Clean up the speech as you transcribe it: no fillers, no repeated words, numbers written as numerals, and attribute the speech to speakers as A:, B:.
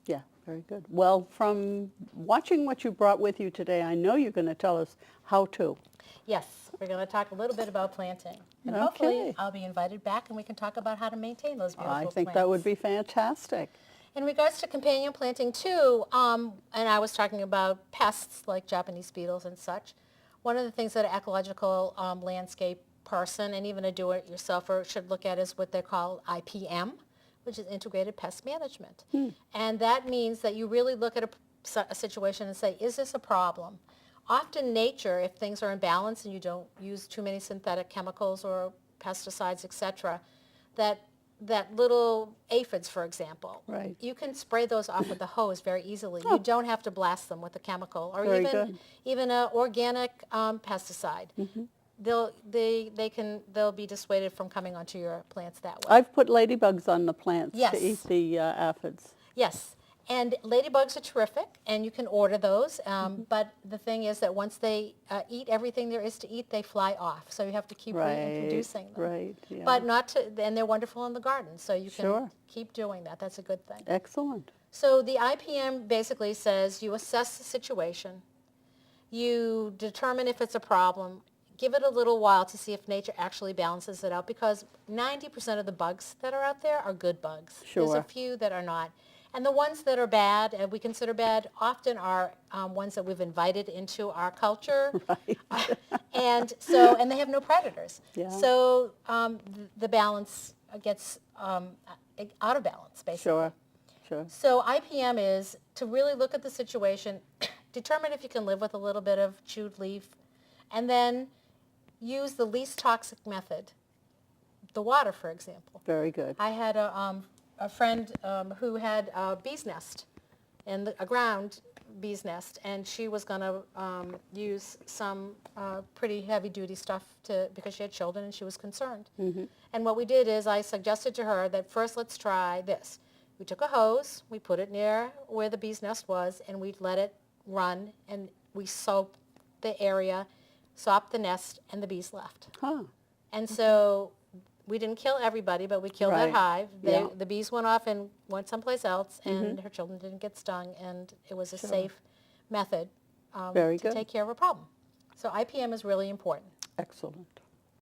A: Yeah, very good. Well, from watching what you brought with you today, I know you're going to tell us how to.
B: Yes, we're going to talk a little bit about planting. And
A: Okay.
B: hopefully I'll be invited back and we can talk about how to maintain those beautiful
A: I
B: plants.
A: think that would be fantastic.
B: In regards to companion planting too, and I was talking about pests like Japanese beetles and such, one of the things that an ecological landscape person and even a do-it-yourselfer should look at is what they call IPM, which is Integrated Pest Management. And that means that you really look at a situation and say, is this a problem? Often nature, if things are in balance and you don't use too many synthetic chemicals or pesticides, etc., that little aphids, for example,
A: Right.
B: you can spray those off with a hose very easily.
A: Oh.
B: You don't have to blast them with a chemical or
A: Very good.
B: even an organic pesticide. They'll be dissuaded from coming onto your plants that way.
A: I've put ladybugs on the plants
B: Yes.
A: to eat the aphids.
B: Yes, and ladybugs are terrific, and you can order those. But the thing is that once they eat everything there is to eat, they fly off. So you have to keep reintroducing them.
A: Right, yeah.
B: But not to, and they're wonderful in the garden, so you can
A: Sure.
B: keep doing that. That's a good thing.
A: Excellent.
B: So the IPM basically says you assess the situation, you determine if it's a problem, give it a little while to see if nature actually balances it out, because 90% of the bugs that are out there are good bugs. There's
A: Sure.
B: a few that are not. And the ones that are bad, and we consider bad, often are ones that we've invited into our culture.
A: Right.
B: And they have no predators.
A: Yeah.
B: So the balance gets out of balance, basically.
A: Sure, sure.
B: So IPM is to really look at the situation, determine if you can live with a little bit of chewed leaf, and then use the least toxic method. The water, for example.
A: Very good.
B: I had a friend who had a bee's nest, a ground bee's nest, and she was going to use some pretty heavy-duty stuff because she had children and she was concerned. And what we did is I suggested to her that first let's try this. We took a hose, we put it near where the bee's nest was, and we let it run, and we soaped the area, sopped the nest, and the bees left.
A: Huh.
B: And so we didn't kill everybody, but we killed that
A: Right.
B: hive.
A: Yeah.
B: The bees went off and went someplace else, and her children didn't get stung, and it was a safe method
A: Very
B: to
A: good.
B: take care of a problem. So IPM is really important.
A: Excellent.